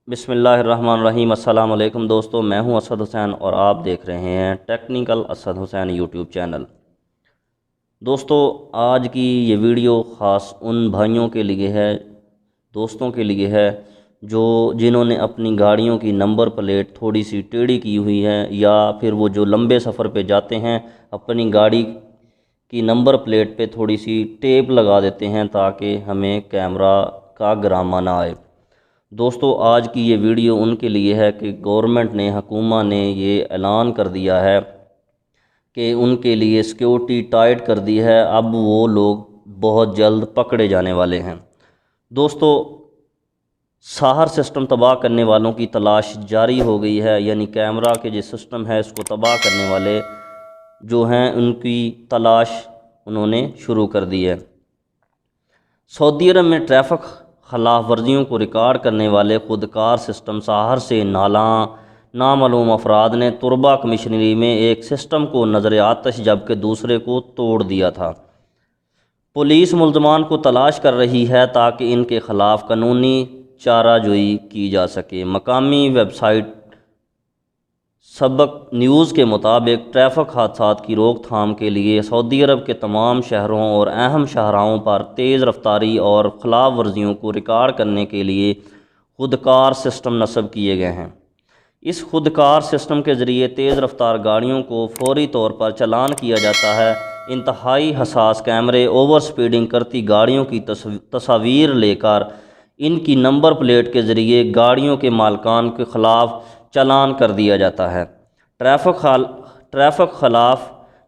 بسم اللہ الرحمن الرحیم۔ السلام علیکم دوستو، میں ہوں اسد حسین اور آپ دیکھ رہے ہیں ٹیکنیکل اسد حسین یوٹیوب چینل۔ دوستو، آج کی یہ ویڈیو خاص ان بھائیوں کے لیے ہے، دوستوں کے لیے ہے جنہوں نے اپنی گاڑیوں کی نمبر پلیٹ تھوڑی سی ٹیڑھی کی ہوئی ہے، یا پھر وہ جو لمبے سفر پہ جاتے ہیں اپنی گاڑی کی نمبر پلیٹ پہ تھوڑی سی ٹیپ لگا دیتے ہیں تاکہ ہمیں کیمرہ کا گرامہ نہ آئے۔ دوستو، آج کی یہ ویڈیو ان کے لیے ہے کہ گورنمنٹ نے، حکومت نے یہ اعلان کر دیا ہے کہ ان کے لیے سیکیورٹی ٹائٹ کر دی ہے، اب وہ لوگ بہت جلد پکڑے جانے والے ہیں۔ دوستو، ساہر سسٹم تباہ کرنے والوں کی تلاش جاری ہو گئی ہے، یعنی کیمرہ کے جو سسٹم ہے اس کو تباہ کرنے والے جو ہیں ان کی تلاش انہوں نے شروع کر دی ہے۔ سعودی عرب میں ٹریفک خلاف ورزیوں کو ریکارڈ کرنے والے خودکار سسٹم ساہر سے نامعلوم افراد نے تربہ کمشنری میں ایک سسٹم کو نظر آتش جبکہ دوسرے کو توڑ دیا تھا۔ پولیس ملزمان کو تلاش کر رہی ہے تاکہ ان کے خلاف قانونی چارہ جوئی کی جا سکے۔ مقامی ویب سائٹ سبق نیوز کے مطابق ٹریفک حادثات کی روک تھام کے لیے سعودی عرب کے تمام شہروں اور اہم شاہراہوں پر تیز رفتاری اور خلاف ورزیوں کو ریکارڈ کرنے کے لیے خودکار سسٹم نصب کیے گئے ہیں۔ اس خودکار سسٹم کے ذریعے تیز رفتار گاڑیوں کو فوری طور پر چالان کیا جاتا ہے۔ انتہائی حساس کیمرے اوور سپیڈنگ کرتی گاڑیوں کی تصاویر لے کر ان کی نمبر پلیٹ کے ذریعے گاڑیوں کے مالکان کے خلاف چالان کر دیا جاتا ہے۔ ٹریفک خلاف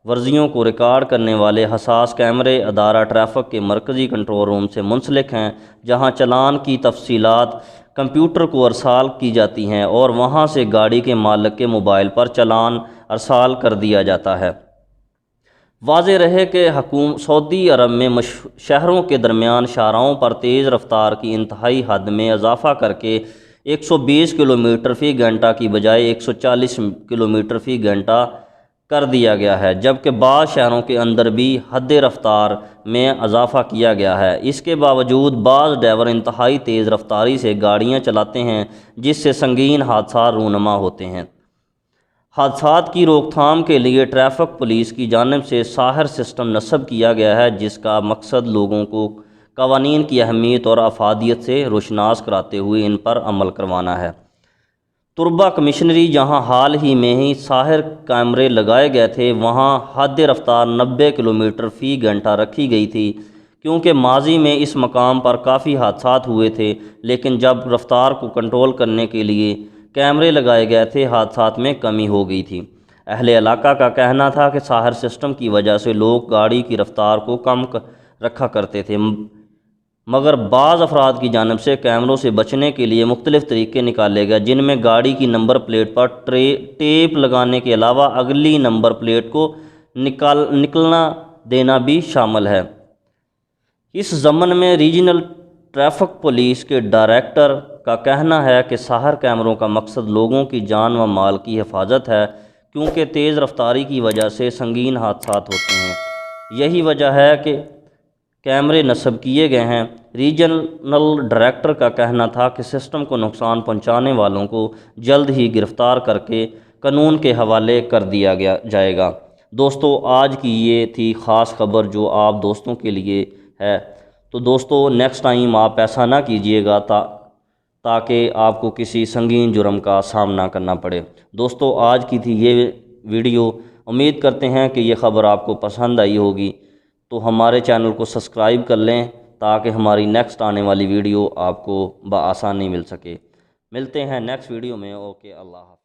ورزیوں کو ریکارڈ کرنے والے حساس کیمرے ادارہ ٹریفک کے مرکزی کنٹرول روم سے منسلک ہیں، جہاں چالان کی تفصیلات کمپیوٹر کو ارسال کی جاتی ہیں اور وہاں سے گاڑی کے مالک کے موبائل پر چالان ارسال کر دیا جاتا ہے۔ واضح رہے کہ سعودی عرب میں شہروں کے درمیان شاہراہوں پر تیز رفتار کی انتہائی حد میں اضافہ کر کے 120 کلومیٹر فی گھنٹہ کی بجائے 140 کلومیٹر فی گھنٹہ کر دیا گیا ہے، جبکہ بعض شہروں کے اندر بھی حد رفتار میں اضافہ کیا گیا ہے۔ اس کے باوجود بعض ڈرائیور انتہائی تیز رفتاری سے گاڑیاں چلاتے ہیں، جس سے سنگین حادثات رونما ہوتے ہیں۔ حادثات کی روک تھام کے لیے ٹریفک پولیس کی جانب سے ساہر سسٹم نصب کیا گیا ہے، جس کا مقصد لوگوں کو قوانین کی اہمیت اور افادیت سے روشناس کراتے ہوئے ان پر عمل کروانا ہے۔ تربہ کمشنری، جہاں حال ہی میں ہی ساہر کیمرے لگائے گئے تھے، وہاں حد رفتار 90 کلومیٹر فی گھنٹہ رکھی گئی تھی، کیونکہ ماضی میں اس مقام پر کافی حادثات ہوئے تھے، لیکن جب رفتار کو کنٹرول کرنے کے لیے کیمرے لگائے گئے تھے حادثات میں کمی ہو گئی تھی۔ اہل علاقہ کا کہنا تھا کہ ساہر سسٹم کی وجہ سے لوگ گاڑی کی رفتار کو کم رکھا کرتے تھے، مگر بعض افراد کی جانب سے کیمروں سے بچنے کے لیے مختلف طریقے نکالے گئے، جن میں گاڑی کی نمبر پلیٹ پر ٹیپ لگانے کے علاوہ اگلی نمبر پلیٹ کو نکلنا دینا بھی شامل ہے۔ اس ضمن میں ریجنل ٹریفک پولیس کے ڈائریکٹر کا کہنا ہے کہ ساہر کیمروں کا مقصد لوگوں کی جان و مال کی حفاظت ہے، کیونکہ تیز رفتاری کی وجہ سے سنگین حادثات ہوتے ہیں۔ یہی وجہ ہے کہ کیمرے نصب کیے گئے ہیں۔ ریجنل ڈائریکٹر کا کہنا تھا کہ سسٹم کو نقصان پہنچانے والوں کو جلد ہی گرفتار کر کے قانون کے حوالے کر دیا جائے گا۔ دوستو، آج کی یہ تھی خاص خبر جو آپ دوستوں کے لیے ہے، تو دوستو نیکسٹ ٹائم آپ ایسا نہ کیجیے گا تاکہ آپ کو کسی سنگین جرم کا سامنا کرنا پڑے۔ دوستو، آج کی تھی یہ ویڈیو، امید کرتے ہیں کہ یہ خبر آپ کو پسند آئی ہوگی، تو ہمارے چینل کو سبسکرائب کر لیں تاکہ ہماری نیکسٹ آنے والی ویڈیو آپ کو بآسانی مل سکے۔ ملتے ہیں نیکسٹ ویڈیو میں۔ اوکے، اللہ حافظ۔